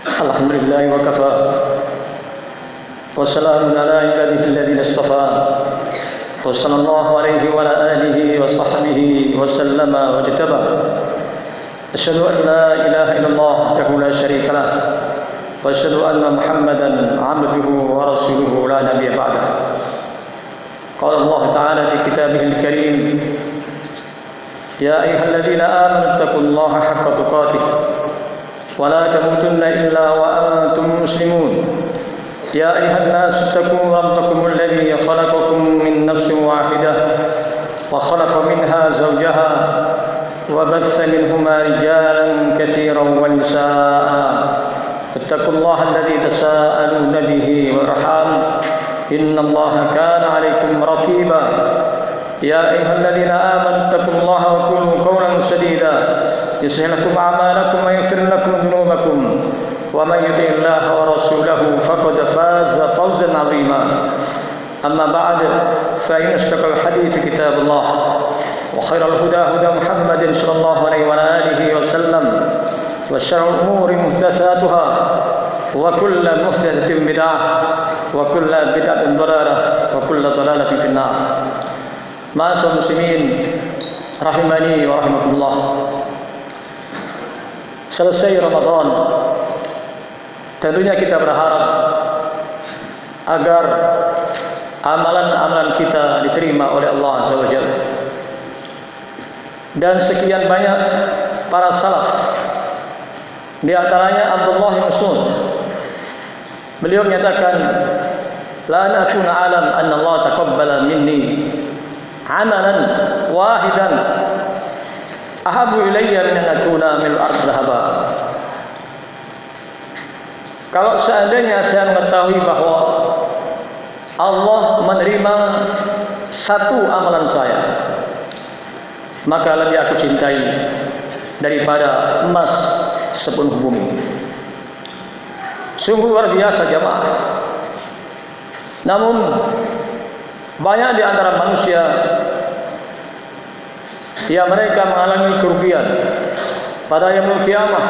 Alhamdulillah wa kafa. Wassalamun ala ibadihi alladhina istafa. Wa sallallahu alaihi wa ala alihi wa sahbihi wa sallama wa jitaba. Asyhadu an la ilaha illallah wahdahu la syarika lah. Wa asyhadu anna Muhammadan 'abduhu wa rasuluhu la nabiyya ba'dah. Qala Allah ta'ala fi kitabihil karim. Ya ayyuhalladzina amanu taqullaha haqqa tuqatih wa la tamutunna illa wa antum muslimun. Ya ayyuhan nas taqu rabbakumul ladzi khalaqakum min nafsin wahidah wa khalaqa minha zawjaha wa batha minhuma rijalan katsiran wa nisaa'a. Fattaqullaha alladzi tasaaluna bihi wal arham innallaha kana 'alaykum raqiba. Ya ayyuhalladzina amanu taqullaha wa qulu qawlan sadida yuslih lakum a'malakum wa yaghfir lakum dhunubakum wa may yuti'illaha wa rasulahu faqad faza fawzan 'azima. Amma ba'd, fa inna asdaqal hadiits kitabullah wa khairal huda huda Muhammadin sallallahu alaihi wa alihi wa sallam wa syarrul umuri muhdatsatuha wa kullu muhdatsatin bid'ah wa kullu bid'atin dhalalah wa kullu dhalalatin finnar. Ma'asyiral muslimin rahimani wa rahimakumullah. Selesai Ramadan, tentunya kita berharap agar amalan-amalan kita diterima oleh Allah Azza wa Jalla. Dan sekian banyak para salaf, di antaranya Abdullah bin Mas'ud, beliau menyatakan, la nakuna alam anna Allah taqabbala minni amalan wahidan ahabu ilayya min an akuna min al-ard dhahaba. Kalau seandainya saya mengetahui bahwa Allah menerima satu amalan saya, maka lebih aku cintai daripada emas sepenuh bumi. Sungguh luar biasa jamaah. Namun banyak di antara manusia yang mereka mengalami kerugian pada yaumul qiyamah.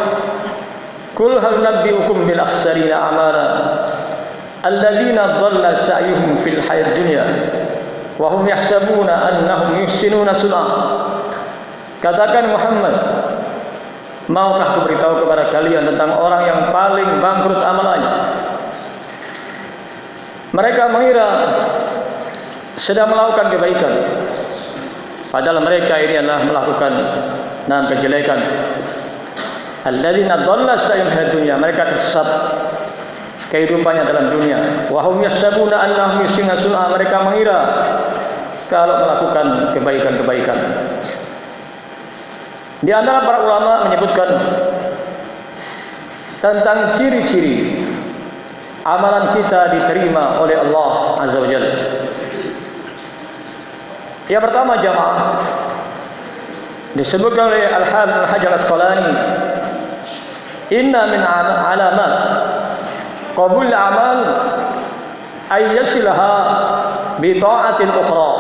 Qul hal nabbi'ukum bil akhsarina a'mala alladzina dhalla sa'yuhum fil hayatid dunya wa hum yahsabuna annahum yuhsinuna sun'a. Katakan Muhammad, maukah aku beritahu kepada kalian tentang orang yang paling bangkrut amalannya? Mereka mengira sedang melakukan kebaikan, padahal mereka ini adalah melakukan kejelekan. Alladzina dhalla sa'yuhum fid dunya, mereka tersesat kehidupannya dalam dunia. Wa hum yahsabuna annahum yuhsinuna sun'a, mereka mengira kalau melakukan kebaikan-kebaikan. Di antara para ulama menyebutkan tentang ciri-ciri amalan kita diterima oleh Allah Azza wa Jalla. Yang pertama jamaah, disebutkan oleh Al-Hafidz Ibnu Hajar Al-Asqalani, inna min alamat qabul amal ay yasilaha bi ta'atil ukhra.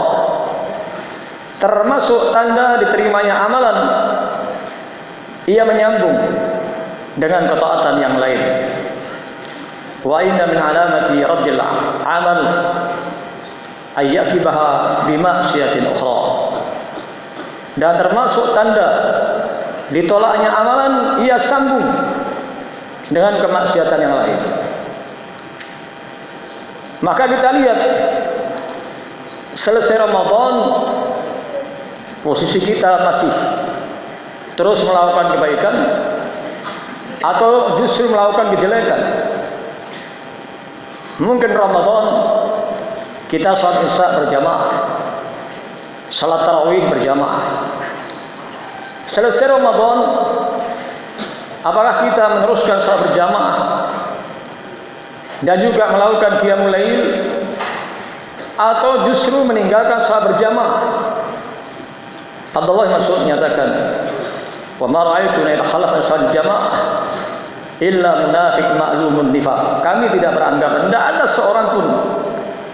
Termasuk tanda diterimanya amalan, ia menyambung dengan ketaatan yang lain. Wa inna min alamati raddil amal ayyakibaha bima'siyatin ukhra. Dan termasuk tanda ditolaknya amalan, ia sambung dengan kemaksiatan yang lain. Maka kita lihat selesai Ramadan, posisi kita masih terus melakukan kebaikan atau justru melakukan kejelekan. Mungkin Ramadan kita sholat isya berjamaah, salat tarawih berjamaah. Selesai Ramadan, apakah kita meneruskan salat berjamaah dan juga melakukan qiyamul lail, atau justru meninggalkan salat berjamaah? Abdullah bin Mas'ud menyatakan, wa ma ra'aitu la yatakhallafa salat jamaah illa munafiq ma'lumun nifaq. Kami tidak beranggapan, tidak ada seorang pun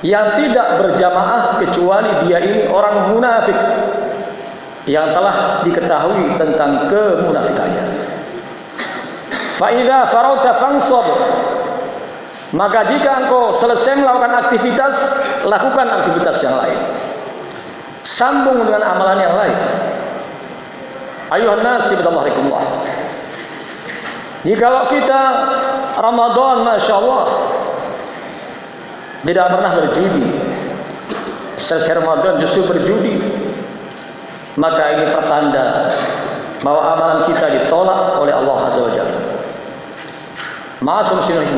yang tidak berjamaah kecuali dia ini orang munafik yang telah diketahui tentang kemunafikannya. Fa idza farauta fansab. Maka jika engkau selesai melakukan aktivitas, lakukan aktivitas yang lain. Sambung dengan amalan yang lain. Ayuhan nas ibadallah. Jikalau kita Ramadan, Masya Allah, tidak pernah berjudi, selesai Ramadan justru berjudi, maka ini pertanda bahwa amalan kita ditolak oleh Allah Azza wa Jalla. Ma'asyiral.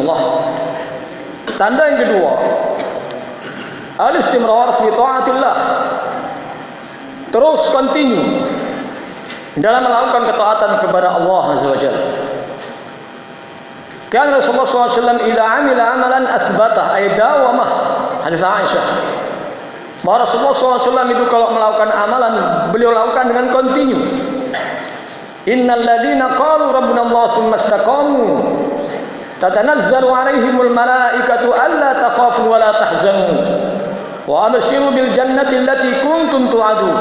Tanda yang kedua, al-istimrar fi ta'atillah. Terus continue dalam melakukan ketaatan kepada Allah Azza wa Jalla. Kan Rasulullah SAW idza amila amalan asbatah ay dawamah. Hadis Aisyah. Bahwa Rasulullah SAW itu kalau melakukan amalan, beliau lakukan dengan continue. Innal ladzina qalu rabbuna Allah tsumma istaqamu tatanazzalu alaihimul malaikatu alla takhafu wa la tahzanu wa abshiru bil jannati allati kuntum tu'adun.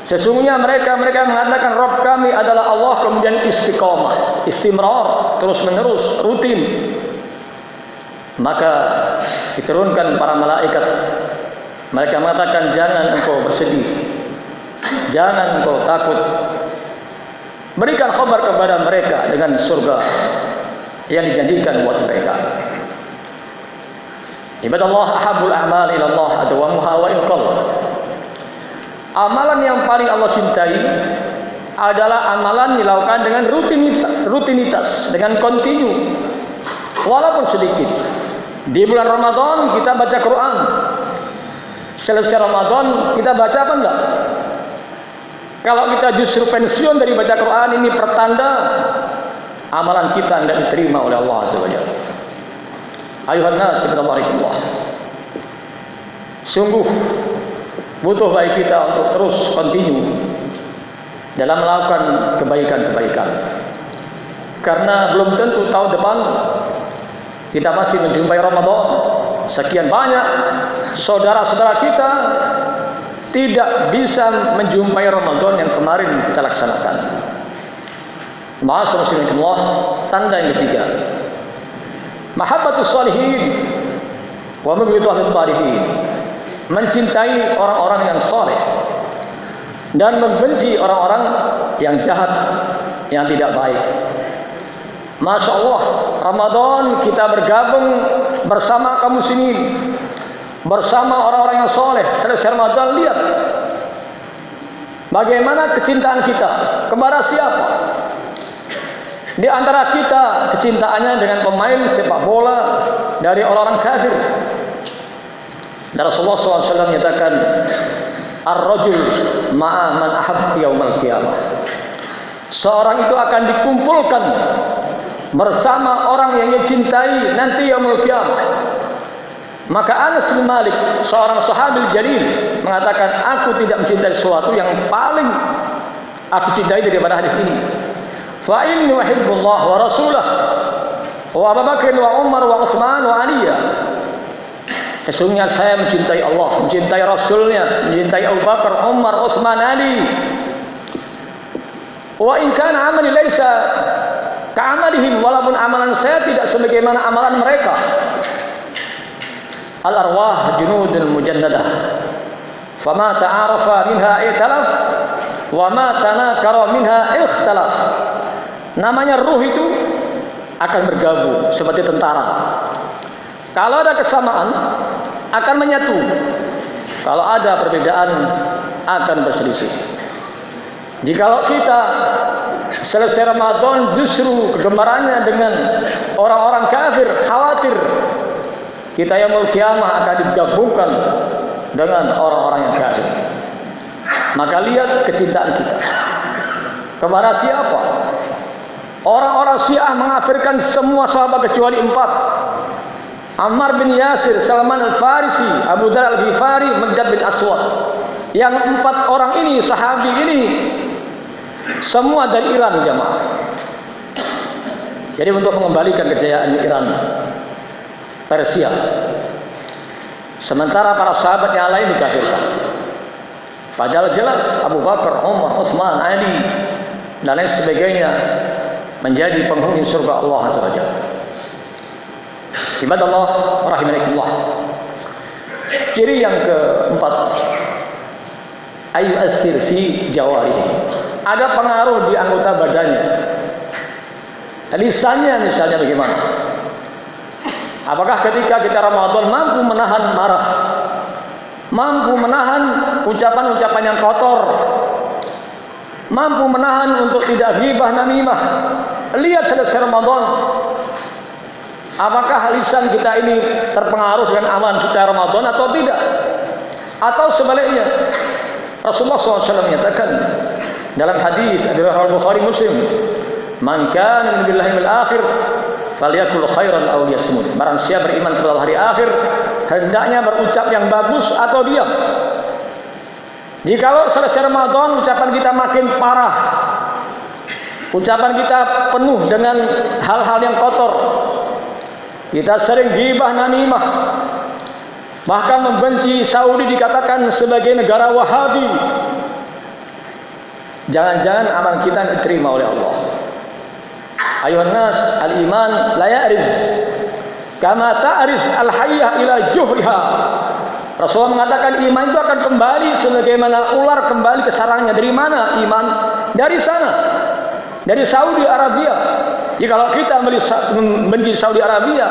Sesungguhnya mereka mengatakan Rabb kami adalah Allah, kemudian istiqamah, istimrar, terus menerus, rutin. Maka diturunkan para malaikat. Mereka mengatakan jangan engkau bersedih, jangan engkau takut. Berikan khabar kepada mereka dengan surga yang dijanjikan buat mereka. Ibadallah ahabul a'mal ila Allah adwamuha wa in qall. Amalan yang paling Allah cintai adalah amalan dilakukan dengan rutinitas, dengan continue, walaupun sedikit. Di bulan Ramadan kita baca Quran. Selesai Ramadan kita baca apa enggak? Kalau kita justru pensiun dari baca Quran, ini pertanda amalan kita tidak diterima oleh Allah Azza wa Jalla. Ayuhan nas ibadallah. Sungguh butuh bagi kita untuk terus continue dalam melakukan kebaikan-kebaikan. Karena belum tentu tahun depan kita masih menjumpai Ramadan. Sekian banyak saudara-saudara kita tidak bisa menjumpai Ramadan yang kemarin kita laksanakan. Ma'asyiral, tanda yang ketiga, mahabbatus shalihin wa mubghidhatul talihin. Mencintai orang-orang yang saleh dan membenci orang-orang yang jahat, yang tidak baik. Masya Allah, Ramadan kita bergabung bersama kaum muslimin, bersama orang-orang yang soleh. Selesai Ramadan, lihat bagaimana kecintaan kita kepada siapa. Di antara kita kecintaannya dengan pemain sepak bola dari orang-orang kafir. Dan Rasulullah SAW menyatakan ar-rajul ma'a man ahab yaumal qiyamah. Seorang itu akan dikumpulkan bersama orang yang ia cintai nanti yaumul qiyamah. Maka Anas bin Malik, seorang sahabil jalil, mengatakan, aku tidak mencintai sesuatu yang paling aku cintai daripada hadis ini. Fa inni uhibbullah wa rasulah wa Abu Bakr wa Umar wa Utsman wa Aliyah. Sesungguhnya saya mencintai Allah, mencintai Rasulnya, mencintai Abu Bakar, Umar, Utsman, Ali. Wa in kana amali laisa ka'amalihim, walaupun amalan saya tidak sebagaimana amalan mereka. Al-arwah junudul mujannadah. Fama ta'arafa minha i'talaf wa ma tanakara minha ikhtalaf. Namanya ruh itu akan bergabung seperti tentara. Kalau ada kesamaan akan menyatu. Kalau ada perbedaan akan berselisih. Jikalau kita selesai Ramadan justru kegemarannya dengan orang-orang kafir, khawatir kita yaumul qiyamah akan digabungkan dengan orang-orang yang kafir. Maka lihat kecintaan kita kepada siapa. Orang-orang Syiah mengafirkan semua sahabat kecuali 4. Ammar bin Yasir, Salman al-Farisi, Abu Dhar al-Ghifari, Miqdad bin Aswad. Yang 4 orang ini, sahabi ini, semua dari Iran, jamaah. Jadi untuk mengembalikan kejayaan Iran, Persia. Sementara para sahabat yang lain dikafirkan. Padahal jelas Abu Bakar, Umar, Utsman, Ali dan lain sebagainya menjadi penghuni surga Allah Azza wa Jalla. Ibadallah rahimakumullah. Ciri yang keempat, ayu asir fi jawarihi. Ada pengaruh di anggota badannya. Lisannya misalnya bagaimana? Apakah ketika kita Ramadan mampu menahan marah, mampu menahan ucapan-ucapan yang kotor, mampu menahan untuk tidak ghibah namimah? Lihat selesai Ramadan, apakah lisan kita ini terpengaruh dengan amalan kita Ramadan atau tidak? Atau sebaliknya, Rasulullah SAW menyatakan dalam hadis Bukhari Muslim, man kana billahi wal akhir falyakul khairan aw liyasmut. Barang siapa beriman kepada hari akhir, hendaknya berucap yang bagus atau diam. Jikalau selesai Ramadan ucapan kita makin parah, ucapan kita penuh dengan hal-hal yang kotor, kita sering ghibah namimah, bahkan membenci Saudi dikatakan sebagai negara Wahabi, jangan-jangan amal kita diterima oleh Allah. Ayuhan nas, al-iman la ya'riz kama ta'riz al-hayyah ila juhriha. Rasulullah mengatakan iman itu akan kembali sebagaimana ular kembali ke sarangnya. Dari mana iman? Dari sana, dari Saudi Arabia. Jadi kalau kita membenci Saudi Arabia,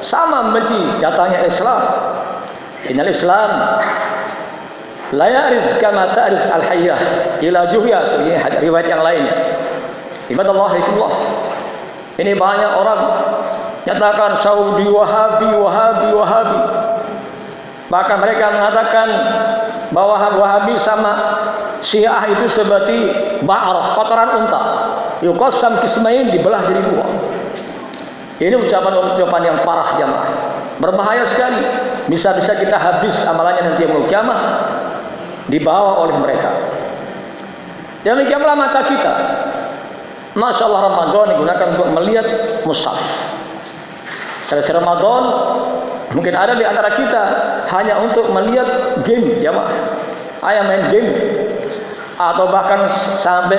sama membenci datangnya Islam. Innal Islam la ya'riz kama ta'riz al-hayyah ila juhriha, sebagai riwayat yang lainnya. Ibadallah rahimahullah. Ini banyak orang nyatakan Saudi Wahabi, Wahabi, Wahabi. Bahkan mereka mengatakan bahwa Wahabi sama Syiah itu seperti ba'arah, kotoran unta. Yuqassam kismain, dibelah jadi dua. Ini ucapan-ucapan yang parah jamaah. Berbahaya sekali. Bisa-bisa kita habis amalannya nanti yaumul kiamah dibawa oleh mereka. Demikianlah mata kita. Masya Allah, Ramadan digunakan untuk melihat mushaf. Selesai Ramadan, mungkin ada di antara kita hanya untuk melihat game jamaah, main game, atau bahkan sampai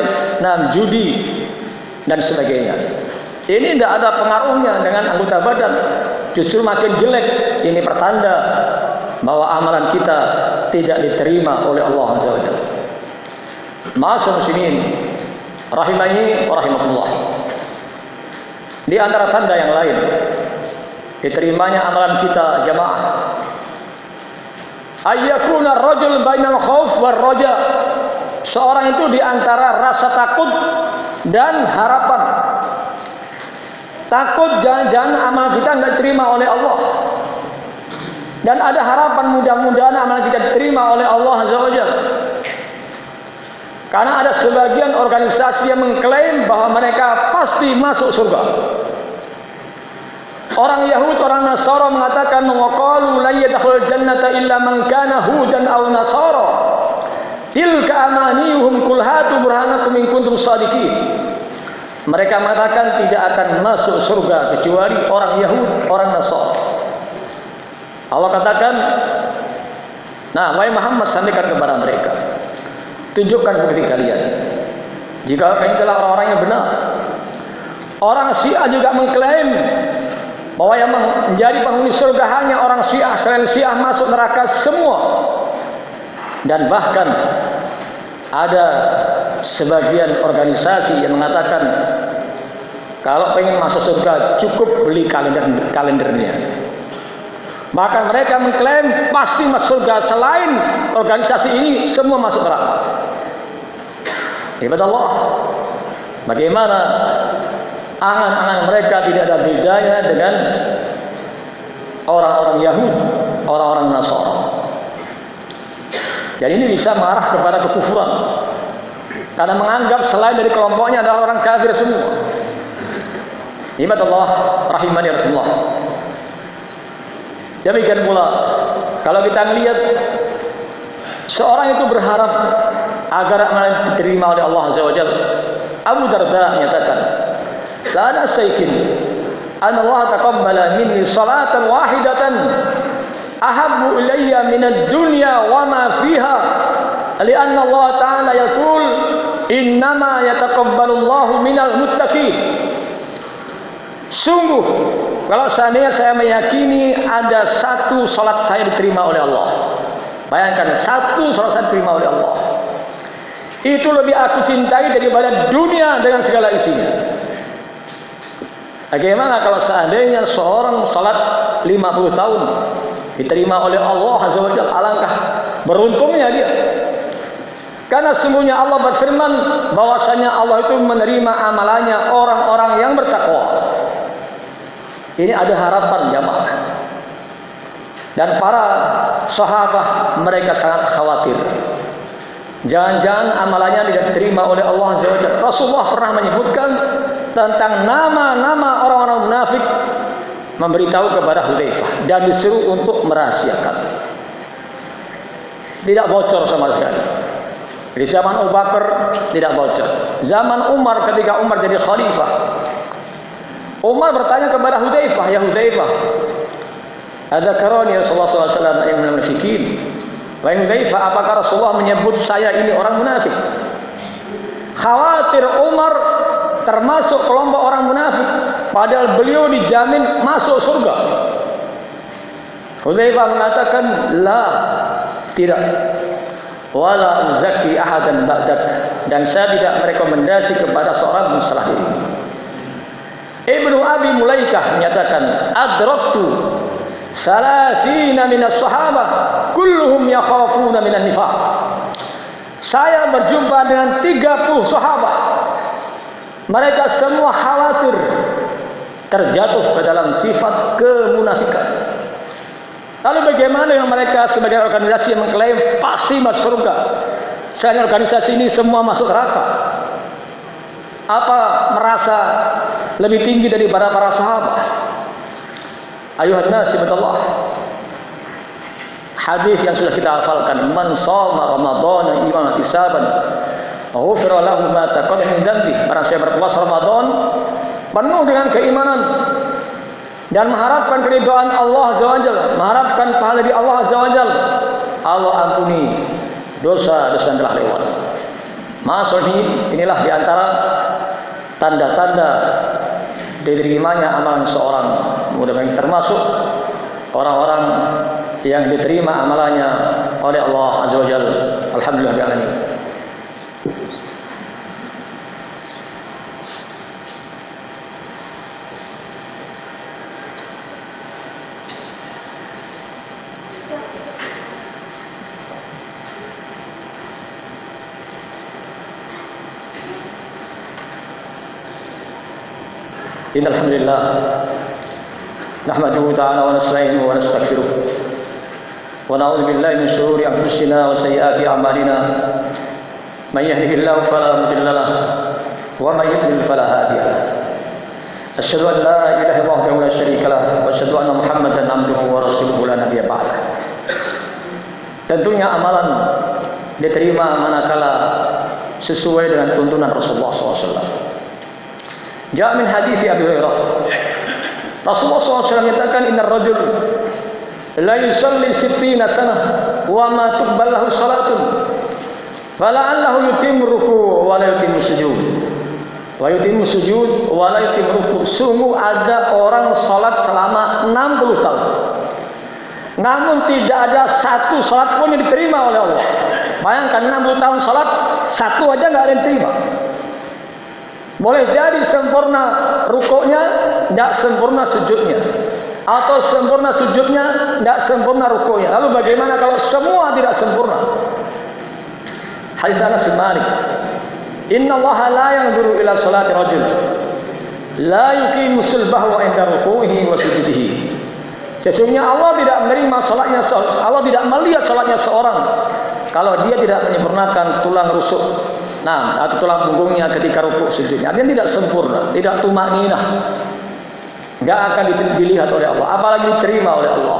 judi dan sebagainya. Ini tidak ada pengaruhnya dengan anggota badan, justru makin jelek. Ini pertanda bahwa amalan kita tidak diterima oleh Allah Azza wa Jalla. Ma'asyiral muslimin rahimani wa rahimakumullah. Di antara tanda yang lain diterimanya amalan kita jamaah, ayyakuna rajul bainal khauf war raja. Seorang itu di antara rasa takut dan harapan. Takut jangan-jangan amal kita enggak diterima oleh Allah, dan ada harapan mudah-mudahan amal kita diterima oleh Allah Azza wa Jalla. Karena ada sebagian organisasi yang mengklaim bahwa mereka pasti masuk surga. Orang Yahudi, orang Nasara mengatakan waqalu la yadkhulul jannata illa man kana hudan aw nasara. Tilka amaniyuhum qul hatu burhanakum in kuntum shadiqin. Mereka mengatakan tidak akan masuk surga kecuali orang Yahudi, orang Nasara. Allah katakan, nah, wahai Muhammad, sampaikan kepada mereka, tunjukkan bukti kalian jika kalian telah orang-orang yang benar. Orang Syiah juga mengklaim bahwa yang menjadi penghuni surga hanya orang Syiah, selain Syiah masuk neraka semua. Dan bahkan ada sebagian organisasi yang mengatakan kalau pengen masuk surga cukup beli kalendernya. Bahkan mereka mengklaim pasti masuk surga, selain organisasi ini semua masuk neraka. Ibadallah, bagaimana angan-angan mereka tidak ada bedanya dengan orang-orang Yahudi, orang-orang Nasara. Dan ini bisa mengarah kepada kekufuran, karena menganggap selain dari kelompoknya adalah orang kafir semua. Ibadallah rahimani Allah. Demikian pula kalau kita melihat seorang itu berharap agar amalan diterima oleh Allah Azza wa Jalla. Abu Darda menyatakan, la nastayqin an Allah taqabbala minni salatan wahidatan ahabbu ilayya min ad-dunya wa ma fiha, li'anna Allah ta'ala yaqul innama yataqabbalullahu minal muttaqin. Sungguh kalau seandainya saya meyakini ada satu salat saya diterima oleh Allah, bayangkan satu salat saya diterima oleh Allah, itu lebih aku cintai daripada dunia dengan segala isinya. Bagaimana kalau seandainya seorang salat 50 tahun diterima oleh Allah Azza wa Jalla? Alangkah beruntungnya dia. Karena sungguhnya Allah berfirman bahwasanya Allah itu menerima amalannya orang-orang yang bertakwa. Ini ada harapan jamaah. Dan para sahabat mereka sangat khawatir. Jangan-jangan amalannya tidak diterima oleh Allah Azza wa Jalla. Rasulullah pernah menyebutkan tentang nama-nama orang-orang munafik, memberitahu kepada Hudzaifah dan disuruh untuk merahasiakan. Tidak bocor sama sekali. Di zaman Abu Bakar tidak bocor. Zaman Umar ketika Umar jadi khalifah, Umar bertanya kepada Hudzaifah, "Ya Hudzaifah, adzakarani Rasulullah sallallahu alaihi wasallam minal munafiqin?" Wahai Hudzaifah, apakah Rasulullah menyebut saya ini orang munafik? Khawatir Umar termasuk kelompok orang munafik, padahal beliau dijamin masuk surga. Hudzaifah mengatakan, "La, tidak. Wala uzaki ahadan ba'dak." Dan saya tidak merekomendasi kepada seorang setelah ini. Ibnu Abi Mulaikah menyatakan, "Adraktu salasina minas sahabah kulluhum yakhafuna minan nifaq." Saya berjumpa dengan 30 sahabat. Mereka semua khawatir terjatuh ke dalam sifat kemunafikan. Lalu bagaimana dengan mereka sebagai organisasi yang mengklaim pasti masuk surga? Selain organisasi ini semua masuk neraka. Apa merasa lebih tinggi daripada para sahabat? Ayuhan nas ibadallah. Hadis yang sudah kita hafalkan, man shoma ramadhana imanan ihtisaban ghufira lahu ma taqaddama min dhanbi. Barang siapa berpuasa Ramadan penuh dengan keimanan dan mengharapkan keridhaan Allah Azza wa Jalla, mengharapkan pahala di Allah Azza wa Jalla, Allah ampuni dosa-dosa yang telah lewat. Maksudnya inilah diantara tanda-tanda diterimanya amalan seorang. Mudah-mudahan termasuk orang-orang yang diterima amalannya oleh Allah Azza wa Jalla. Alhamdulillah rabbil alamin. Innal hamdalillah nahmaduhu ta'ala wa nasta'inuhu wa nastaghfiruh wa na'udzu billahi min shururi anfusina wa sayyiati a'malina. Man yahdihillahu fala mudilla lahu wa man yudlil fala hadiya lahu. Asyhadu an la ilaha illallah wahdahu la syarika lahu wa asyhadu anna Muhammadan abduhu wa rasuluhu la nabiyya ba'dah. Tentunya amalan diterima manakala sesuai dengan tuntunan Rasulullah SAW. Jaa min hadits Abi Hurairah. Rasulullah SAW menyatakan, "Innar rajul la yusalli 60 sanah wa ma tuqbal lahu salatun fala'allahu yutimmu ruku' wa la yutimmu sujud wa yutimmu sujud wa la yutimmu ruku'." Sungguh ada orang salat selama 60 tahun, namun tidak ada satu salat pun yang diterima oleh Allah. Bayangkan 60 tahun salat, satu aja nggak ada yang terima. Boleh jadi sempurna rukuknya, tidak sempurna sujudnya, atau sempurna sujudnya, tidak sempurna rukuknya. Lalu bagaimana kalau semua tidak sempurna? Hadis Anas bin Malik, "Inna Allah la yanzuru ila salati rajul la yuqimu sulbahu 'inda ruku'ihi wa sujudihi." Sesungguhnya Allah tidak menerima salatnya, Allah tidak melihat salatnya seorang kalau dia tidak menyempurnakan tulang rusuk, atau tulang punggungnya ketika rukuk sujudnya. Artinya tidak sempurna, tidak tumakninah, nggak akan dilihat oleh Allah, apalagi diterima oleh Allah.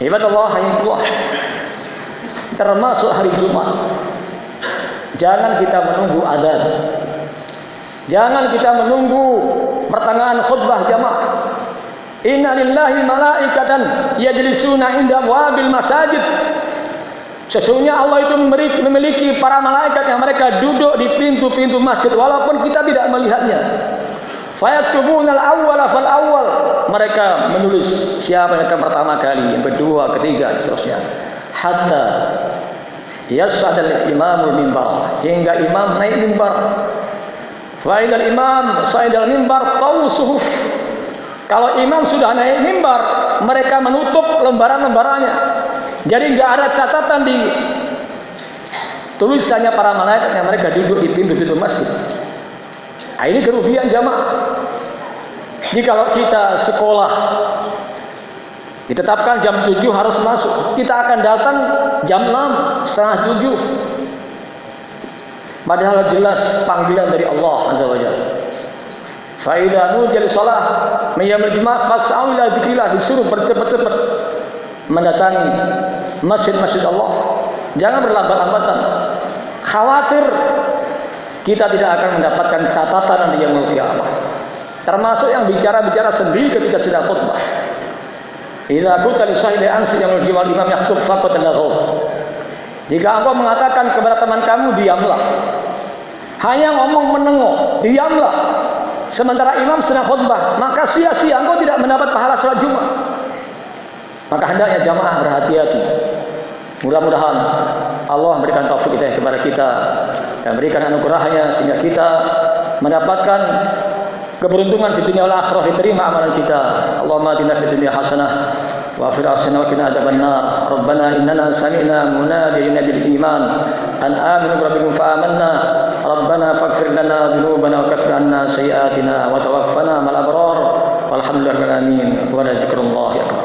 Ibadallah rahimahullah, termasuk hari Jumat, jangan kita menunggu adzan, jangan kita menunggu pertengahan khutbah jamaah. Inna lillahi malaikatan yajlisuna inda abwabil masajid Sesungguhnya Allah itu memiliki para malaikat yang mereka duduk di pintu-pintu masjid walaupun kita tidak melihatnya. Fayaktubunal awwala fal awwal. Mereka menulis siapa yang datang pertama kali, yang kedua, ketiga, dan seterusnya. Hatta yas'adal imamul mimbar, hingga imam naik mimbar. Fa idal imam sa'idal mimbar taw suhuf. Kalau imam sudah naik mimbar, mereka menutup lembaran-lembarannya. Jadi enggak ada catatan di tulisannya para malaikat yang mereka duduk di pintu-pintu masjid. Nah, ini kerugian jamaah. Jadi kalau kita sekolah ditetapkan jam 7 harus masuk, kita akan datang jam 6, setengah 7. Padahal jelas panggilan dari Allah Azza wa Jalla. Fa idza nudiya lis-shalah min yaumil jumu'ah fas'au ila dzikrillah, disuruh bercepat-cepat mendatangi masjid-masjid Allah. Jangan berlambat-lambatan. Khawatir kita tidak akan mendapatkan catatan nanti yang mulia Allah. Termasuk yang bicara-bicara sendiri ketika sedang khutbah. Idza qulta li sahibi ansi yang jual imam yakhutub faqat al-ghawt. Jika engkau mengatakan kepada teman kamu, diamlah. Hanya ngomong menengok, diamlah. Sementara imam sedang khutbah, maka sia-sia engkau tidak mendapat pahala salat Jumat. Maka hendaknya jamaah berhati-hati. Mudah-mudahan Allah memberikan taufik hidayah kepada kita dan berikan anugerahnya sehingga kita mendapatkan keberuntungan di dunia wal akhirah, diterima amalan kita. Allahumma atina fid dunya hasanah wa fil akhirati wa qina adzabannar. Rabbana innana sami'na munadiyan yunadi bil iman an aminu bi rabbikum fa amanna. Rabbana faghfir lana dhunubana wa kaffir 'anna sayyi'atina wa tawaffana ma'al abrar. Walhamdulillahi rabbil alamin. Wa la dzikrullah akbar.